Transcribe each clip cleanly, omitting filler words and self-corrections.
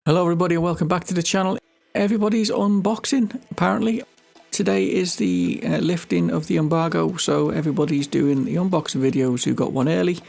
Hello everybody and welcome back to the channel. Everybody's unboxing apparently. Today is the lifting of the embargo, so everybody's doing the unboxing videos who got one early.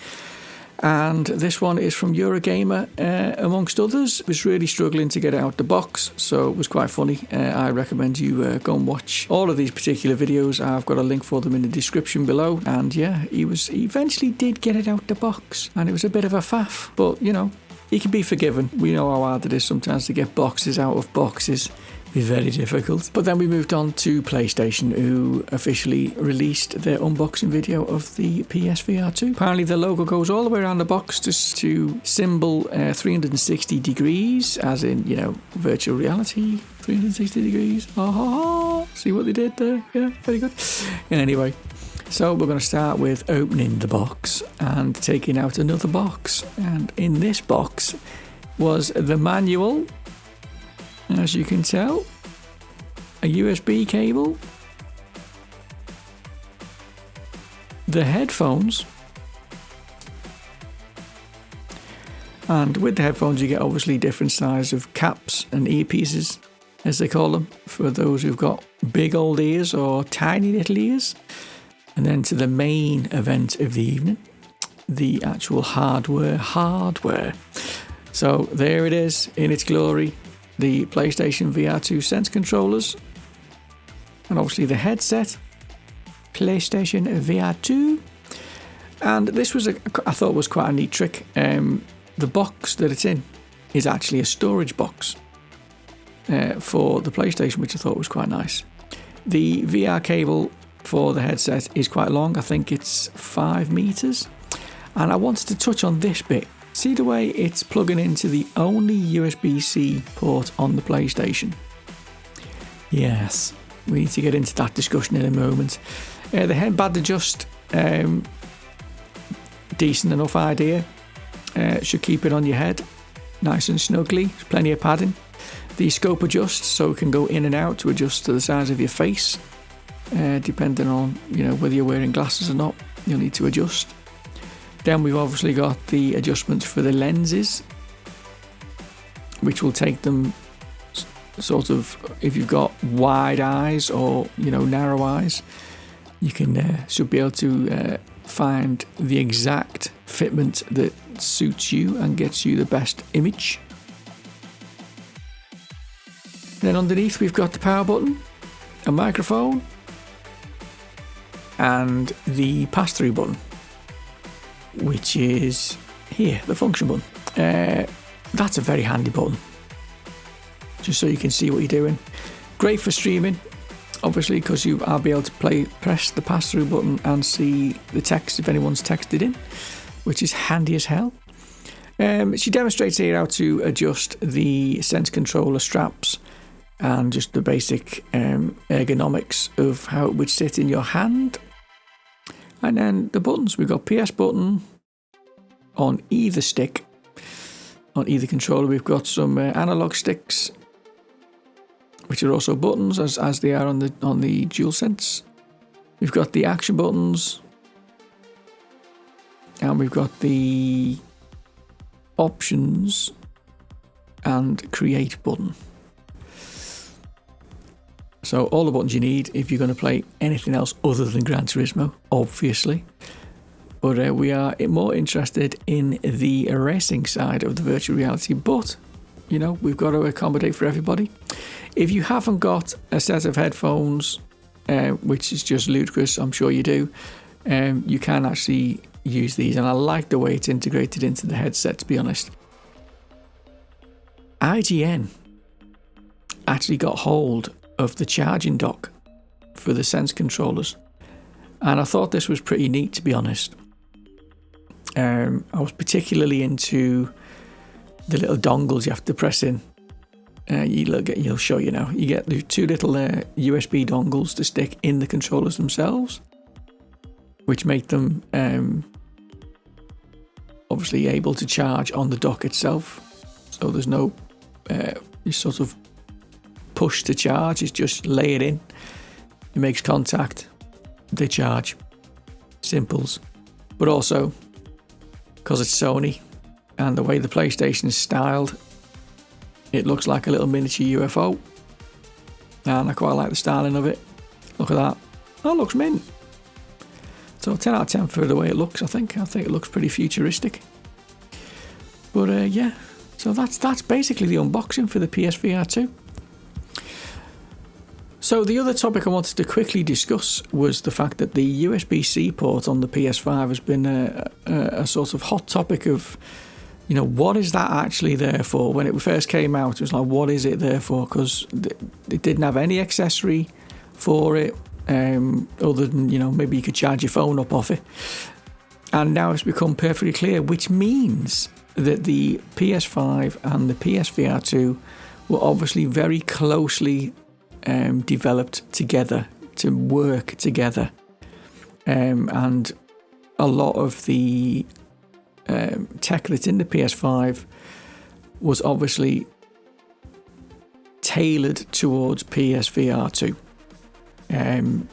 And this one is from Eurogamer, amongst others. Was really struggling to get it out the box, so it was quite funny. I recommend you go and watch all of these particular videos. I've got a link for them in the description below. And yeah, he eventually did get it out the box, and it was a bit of a faff, but you know, he can be forgiven. We know how hard it is sometimes to get boxes out of boxes. Be very difficult. But then we moved on to PlayStation, who officially released their unboxing video of the PSVR 2. Apparently the logo goes all the way around the box just to symbol 360 degrees, as in, you know, virtual reality, 360 degrees. See what they did there? Yeah, very good. Anyway, so we're going to start with opening the box and taking out another box. And in this box was the manual, as you can tell, a USB cable, the headphones, and with the headphones you get obviously different size of caps and earpieces, as they call them, for those who've got big old ears or tiny little ears. And then to the main event of the evening, the actual hardware. So there it is in its glory, the PlayStation VR 2 Sense controllers, and obviously the headset, PlayStation VR 2. And this was, I thought was quite a neat trick. The box that it's in is actually a storage box for the PlayStation, which I thought was quite nice. The VR cable for the headset is quite long. I think it's 5 meters. And I wanted to touch on this bit. See the way it's plugging into the only USB-C port on the PlayStation? Yes, we need to get into that discussion in a moment. The headband adjust, decent enough idea. Should keep it on your head nice and snugly. There's plenty of padding. The scope adjust, so it can go in and out to adjust to the size of your face. Depending on, you know, whether you're wearing glasses or not, you'll need to adjust. Then we've obviously got the adjustments for the lenses, which will take them sort of, if you've got wide eyes or, you know, narrow eyes, you can should be able to find the exact fitment that suits you and gets you the best image. Then underneath we've got the power button, a microphone, and the pass-through button, which is here, the function button. That's a very handy button, just so you can see what you're doing. Great for streaming, obviously, because I'll be able to press the pass-through button and see the text if anyone's texted in, which is handy as hell. She demonstrates here how to adjust the Sense controller straps and just the basic ergonomics of how it would sit in your hand. And then the buttons, we've got PS button on either stick, on either controller. We've got some analog sticks, which are also buttons as they are on the DualSense. We've got the action buttons, and we've got the options and create button. So all the buttons you need if you're going to play anything else other than Gran Turismo, obviously. But we are more interested in the racing side of the virtual reality. But, you know, we've got to accommodate for everybody. If you haven't got a set of headphones, which is just ludicrous, I'm sure you do, you can actually use these. And I like the way it's integrated into the headset, to be honest. IGN actually got hold of the charging dock for the Sense controllers, and I thought this was pretty neat, to be honest. I was particularly into the little dongles you have to press in. You'll show you now. You get the 2 little USB dongles to stick in the controllers themselves, which make them obviously able to charge on the dock itself. So there's no sort of push to charge, it's just lay it in, it makes contact, they charge. Simples. But also, because it's Sony and the way the PlayStation is styled, It looks like a little miniature UFO, and I quite like the styling of it. Look at that. That looks mint. So 10 out of 10 for the way it looks, I think. I think it looks pretty futuristic. But yeah, so that's basically the unboxing for the PSVR 2. So the other topic I wanted to quickly discuss was the fact that the USB-C port on the PS5 has been a sort of hot topic of, you know, what is that actually there for? When it first came out, it was like, what is it there for? Because it didn't have any accessory for it, other than, you know, maybe you could charge your phone up off it. And now it's become perfectly clear, which means that the PS5 and the PSVR 2 were obviously very closely developed together to work together, and a lot of the tech that's in the PS5 was obviously tailored towards PSVR 2, and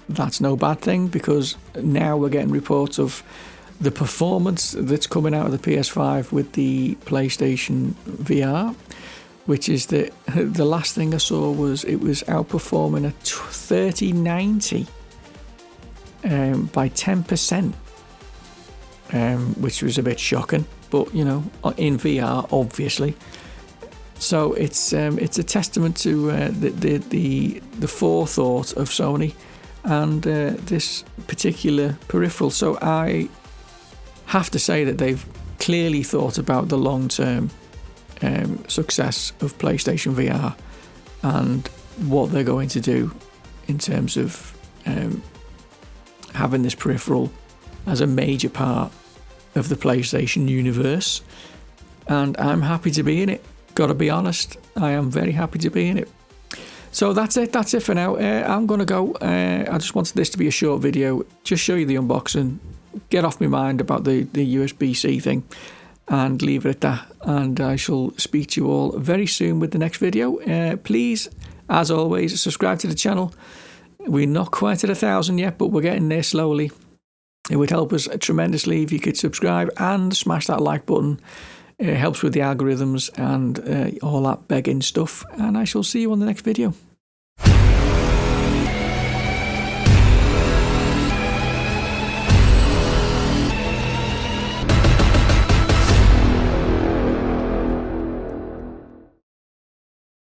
that's no bad thing, because now we're getting reports of the performance that's coming out of the PS5 with the PlayStation VR, which is that the last thing I saw was it was outperforming a 3090 by 10%, which was a bit shocking, but you know, in VR obviously. So it's a testament to the forethought of Sony and this particular peripheral. So I have to say that they've clearly thought about the long-term success of PlayStation VR and what they're going to do in terms of having this peripheral as a major part of the PlayStation universe, and I'm happy to be in it. Gotta be honest, I am very happy to be in it. So that's it for now. I'm gonna go. I just wanted this to be a short video, just show you the unboxing, get off my mind about the USB-C thing, and leave it at that. And I shall speak to you all very soon with the next video. Please, as always, subscribe to the channel. We're not quite at 1,000 yet, but we're getting there slowly. It would help us tremendously if you could subscribe and smash that like button. It helps with the algorithms and all that begging stuff. And I shall see you on the next video.